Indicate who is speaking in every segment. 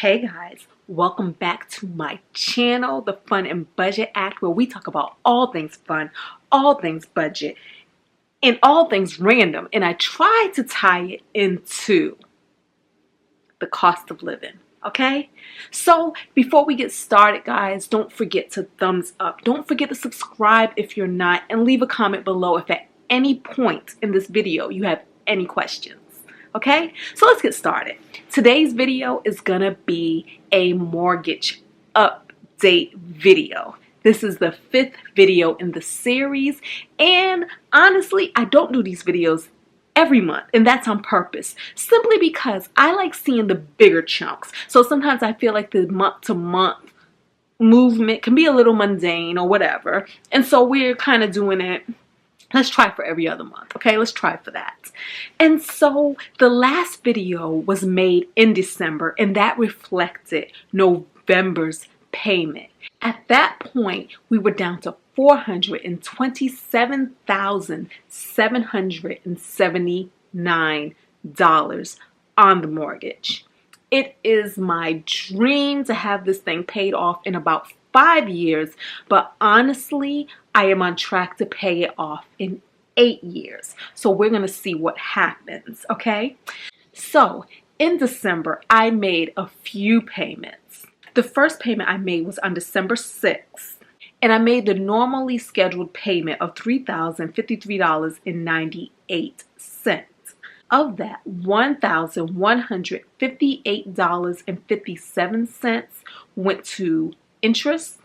Speaker 1: Hey guys, welcome back to my channel, The Fun and Budget Act, where we talk about all things fun, all things budget, and all things random. And I try to tie it into the cost of living. Okay? So before we get started, guys, don't forget to thumbs up. Don't forget to subscribe if you're not, and leave a comment below if at any point in this video you have any questions. Okay, so let's get started. Today's video is gonna be a mortgage update video. This is the 5th video in the series, and honestly, I don't do these videos every month, and that's on purpose, simply because I like seeing the bigger chunks. So sometimes I feel like the month-to-month movement can be a little mundane or whatever, and so we're kind of doing it. Let's try for every other month, okay? Let's try for that. And so the last video was made in December, and that reflected November's payment. At that point, we were down to $427,779 on the mortgage. It is my dream to have this thing paid off in about 5 years, but honestly, I am on track to pay it off in 8 years. So we're going to see what happens, okay? So in December, I made a few payments. The first payment I made was on December 6th, and I made the normally scheduled payment of $3,053.98. Of that, $1,158.57 went to interest,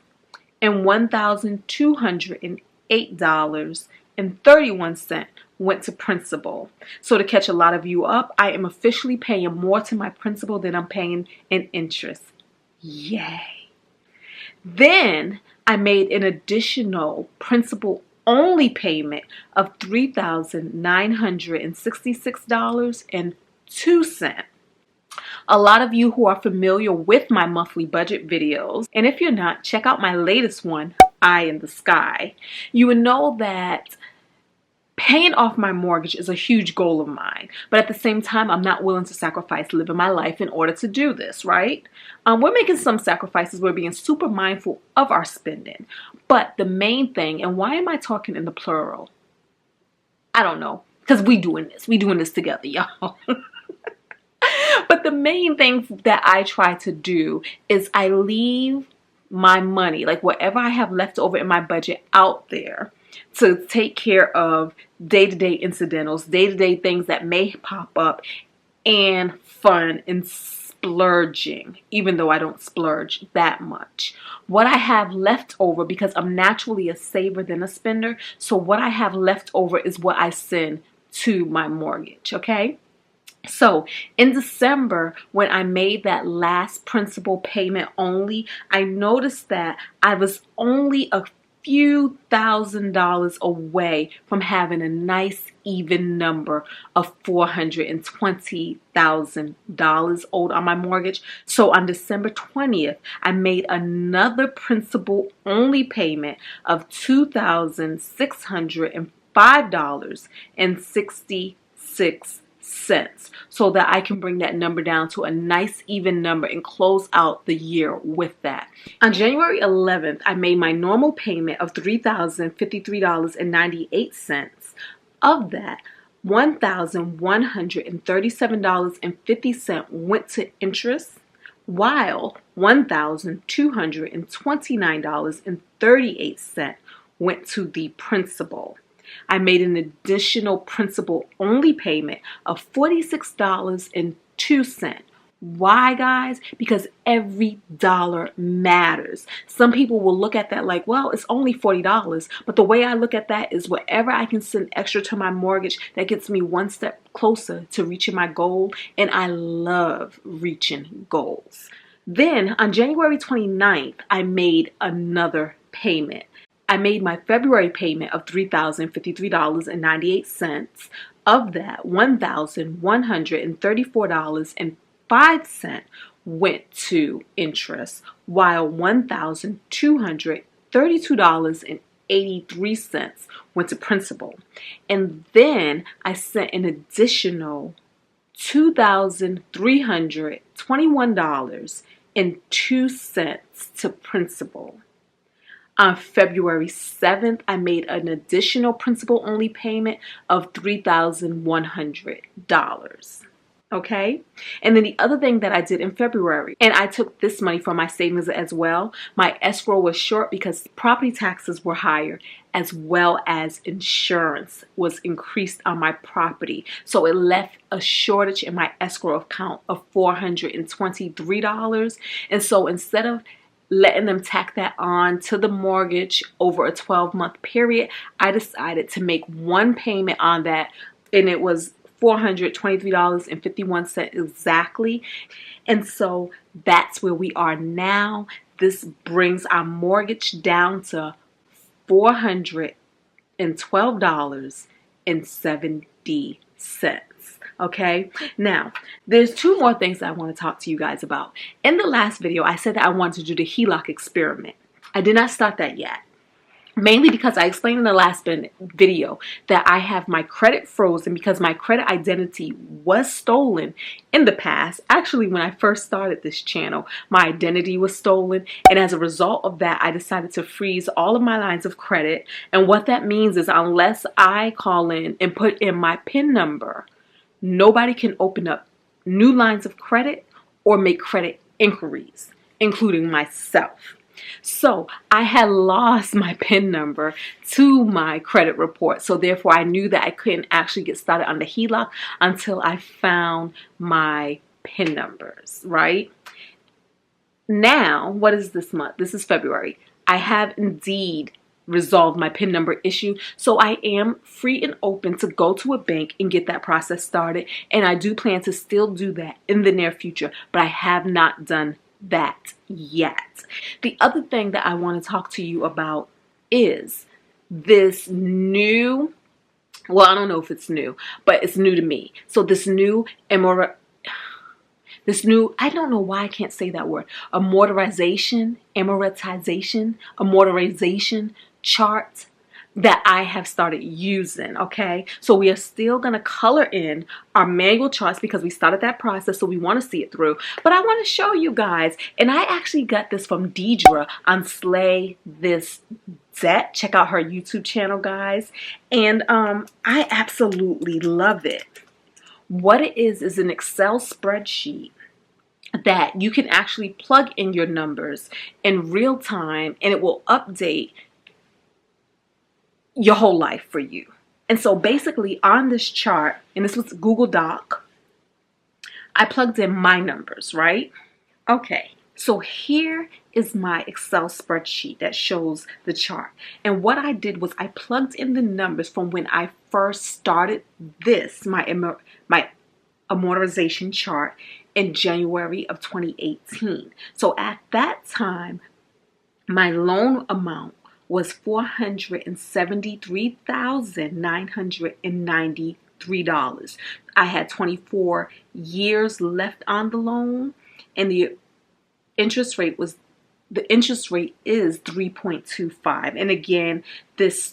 Speaker 1: and $1,208.31 went to principal. So to catch a lot of you up, I am officially paying more to my principal than I'm paying in interest. Yay! Then I made an additional principal only payment of $3,966.02. A lot of you who are familiar with my monthly budget videos, and if you're not, check out my latest one, Eye in the Sky. You would know that paying off my mortgage is a huge goal of mine, but at the same time, I'm not willing to sacrifice living my life in order to do this, right? We're making some sacrifices. We're being super mindful of our spending. But the main thing, and why am I talking in the plural? I don't know, because we doing this together, y'all. But the main thing that I try to do is I leave my money, like whatever I have left over in my budget, out there to take care of day-to-day incidentals, day-to-day things that may pop up, and fun and splurging, even though I don't splurge that much. What I have left over, because I'm naturally a saver than a spender, so what I have left over is what I send to my mortgage, okay? So in December, when I made that last principal payment only, I noticed that I was only a few $1,000s away from having a nice even number of $420,000 owed on my mortgage. So on December 20th, I made another principal only payment of $2,605.66, so that I can bring that number down to a nice even number and close out the year with that. On January 11th, I made my normal payment of $3,053.98. Of that, $1,137.50 went to interest, while $1,229.38 went to the principal. I made an additional principal only payment of $46.02. Why, guys? Because every dollar matters. Some people will look at that like, well, it's only $40. But the way I look at that is whatever I can send extra to my mortgage, that gets me one step closer to reaching my goal. And I love reaching goals. Then on January 29th, I made another payment. I made my February payment of $3,053.98. Of that, $1,134.05 went to interest, while $1,232.83 went to principal. And then I sent an additional $2,321.02 to principal. On February 7th, I made an additional principal-only payment of $3,100. Okay? And then the other thing that I did in February, and I took this money from my savings as well. My escrow was short because property taxes were higher, as well as insurance was increased on my property. So it left a shortage in my escrow account of $423. And so instead of letting them tack that on to the mortgage over a 12-month period, I decided to make one payment on that, and it was $423.51 exactly. And so that's where we are now. This brings our mortgage down to $412.70. Okay, now there's two more things I want to talk to you guys about. In the last video, I said that I wanted to do the Heloc experiment. I did not start that yet. Mainly because I explained in the last video that I have my credit frozen because my credit identity was stolen in the past. Actually, when I first started this channel, my identity was stolen. And as a result of that, I decided to freeze all of my lines of credit. And what that means is unless I call in and put in my PIN number, nobody can open up new lines of credit or make credit inquiries, including myself. So I had lost my PIN number to my credit report. So therefore I knew that I couldn't actually get started on the Heloc until I found my PIN numbers, right? Now, what is this month? This is February. I have indeed resolved my PIN number issue. So I am free and open to go to a bank and get that process started. And I do plan to still do that in the near future, but I have not done that yet. The other thing that I want to talk to you about is this new, well, I don't know if it's new, but it's new to me. So this new, I don't know why I can't say that word, amortization chart that I have started using, okay? So we are still going to color in our manual charts because we started that process, so we want to see it through. But I want to show you guys, and I actually got this from Deidre on Slay This Debt. Check out her YouTube channel, guys. And I absolutely love it. What it is an Excel spreadsheet that you can actually plug in your numbers in real time, and it will update your whole life for you. And so basically on this chart, and this was Google Doc, I plugged in my numbers, right? Okay, so here is my Excel spreadsheet that shows the chart. And what I did was I plugged in the numbers from when I first started this, my amortization chart in January of 2018. So at that time, my loan amount was $473,993. I had 24 years left on the loan, and the interest rate is 3.25. And again, this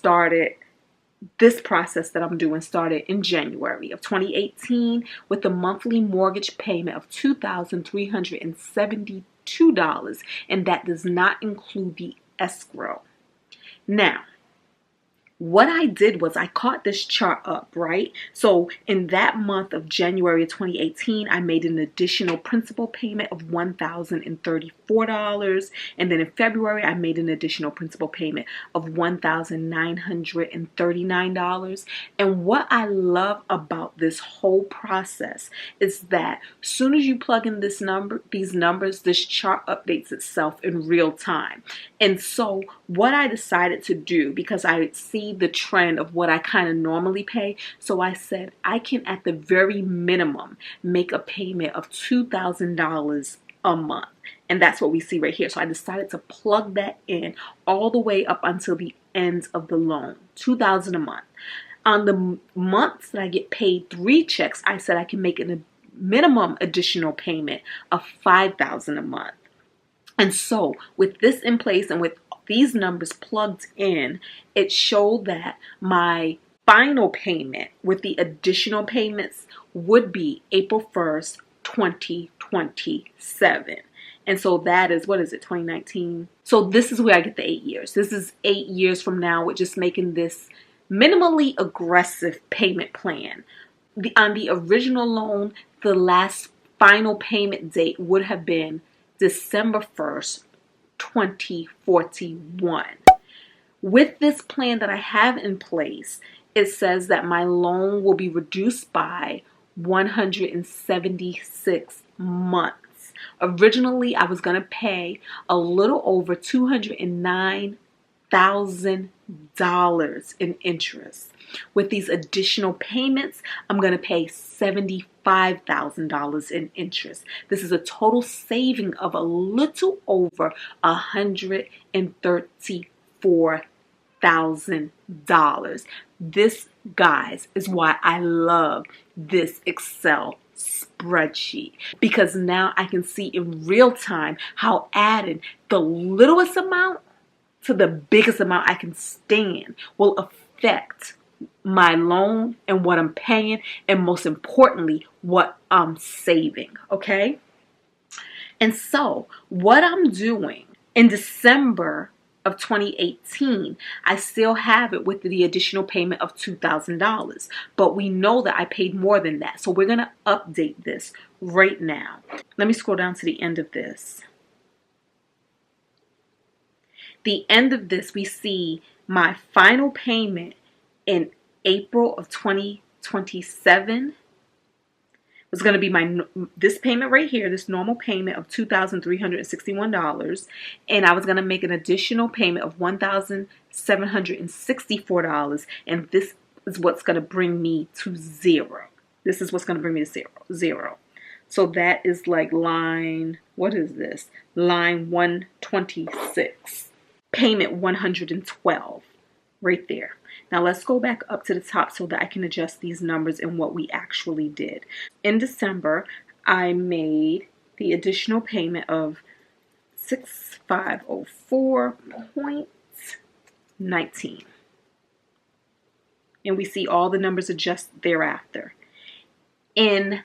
Speaker 1: process that I'm doing started in January of 2018 with a monthly mortgage payment of $2,372, and that does not include the escrow. Now, what I did was I caught this chart up, right? So in that month of January of 2018, I made an additional principal payment of $1,034. And then in February, I made an additional principal payment of $1,939. And what I love about this whole process is that as soon as you plug in these numbers, this chart updates itself in real time. And so what I decided to do, because I see the trend of what I kind of normally pay, so I said I can at the very minimum make a payment of $2,000 a month, and that's what we see right here. So I decided to plug that in all the way up until the end of the loan, $2,000 a month. On the months that I get paid 3 checks, I said I can make a minimum additional payment of $5,000 a month. And so with this in place and with these numbers plugged in, it showed that my final payment with the additional payments would be April 1st, 2027. And so that is, what is it, 2019? So this is where I get the 8 years. This is 8 years from now with just making this minimally aggressive payment plan. On the original loan, the last final payment date would have been December 1st, 2041. With this plan that I have in place, it says that my loan will be reduced by 176 months. Originally, I was going to pay a little over $209,000 in interest. With these additional payments, I'm going to pay $75,000 in interest. This is a total saving of a little over $134,000. This, guys, is why I love this Excel spreadsheet, because now I can see in real time how adding the littlest amount to the biggest amount I can stand will affect my loan and what I'm paying, and most importantly, what I'm saving, okay? And so what I'm doing in December of 2018, I still have it with the additional payment of $2,000, but we know that I paid more than that. So we're going to update this right now. Let me scroll down to the end of this. The end of this, we see my final payment in April of 2027 was going to be this payment right here, this normal payment of $2,361, and I was going to make an additional payment of $1,764, and this is what's going to bring me to zero. This is what's going to bring me to zero. So that is like line, what is this? Line 126, payment 112, right there. Now let's go back up to the top so that I can adjust these numbers and what we actually did. In December, I made the additional payment of $6,504.19. And we see all the numbers adjust thereafter. In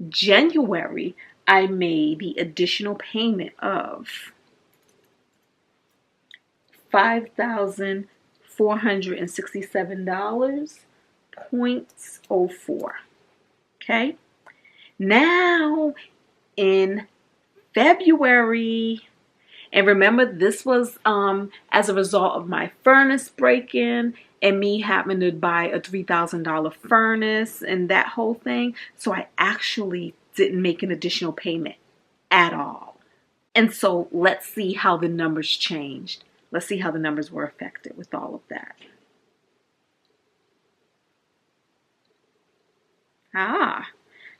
Speaker 1: January, I made the additional payment of $5,467.04. Okay. Now in February, and remember this was as a result of my furnace break-in and me having to buy a $3,000 furnace and that whole thing. So I actually didn't make an additional payment at all. And so let's see how the numbers changed. Let's see how the numbers were affected with all of that.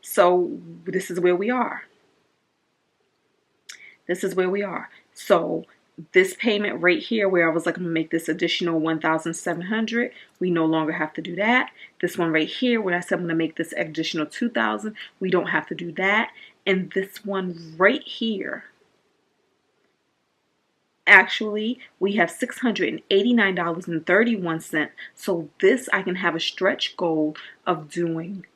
Speaker 1: So this is where we are. This is where we are. So this payment right here, where I was like, I'm gonna make this additional $1,700, we no longer have to do that. This one right here, where I said I'm gonna make this additional $2,000, we don't have to do that. And this one right here, actually, we have $689.31. So this, I can have a stretch goal of doing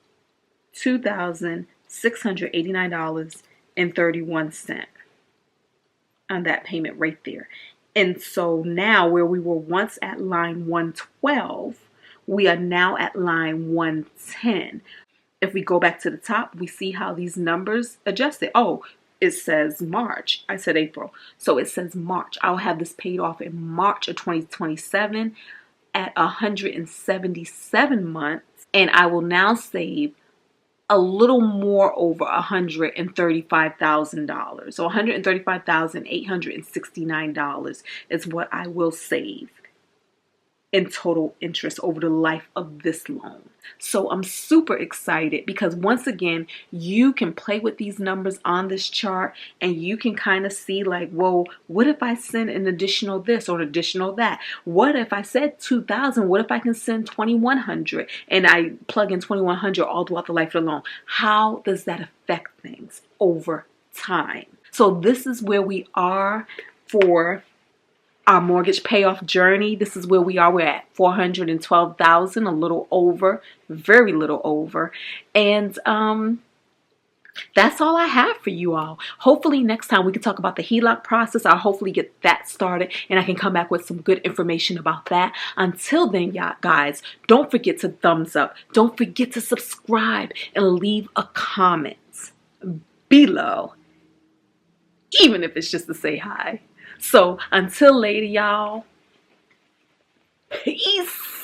Speaker 1: $2,689.31 on that payment right there. And so now where we were once at line 112, we are now at line 110. If we go back to the top, we see how these numbers adjusted. Oh, it says March. I said April. So it says March. I'll have this paid off in March of 2027 at 177 months. And I will now save a little more over $135,000. So $135,869 is what I will save in total interest over the life of this loan. So I'm super excited because once again, you can play with these numbers on this chart and you can kind of see like, whoa, what if I send an additional this or an additional that? What if I said 2,000? What if I can send 2,100 and I plug in 2,100 all throughout the life of the loan? How does that affect things over time? So this is where we are for our mortgage payoff journey. This is where we are. We're at 412,000, a little over, very little over. And that's all I have for you all. Hopefully next time we can talk about the Heloc process. I'll hopefully get that started and I can come back with some good information about that. Until then, guys, don't forget to thumbs up. Don't forget to subscribe and leave a comment below, even if it's just to say hi. So until later, y'all, peace.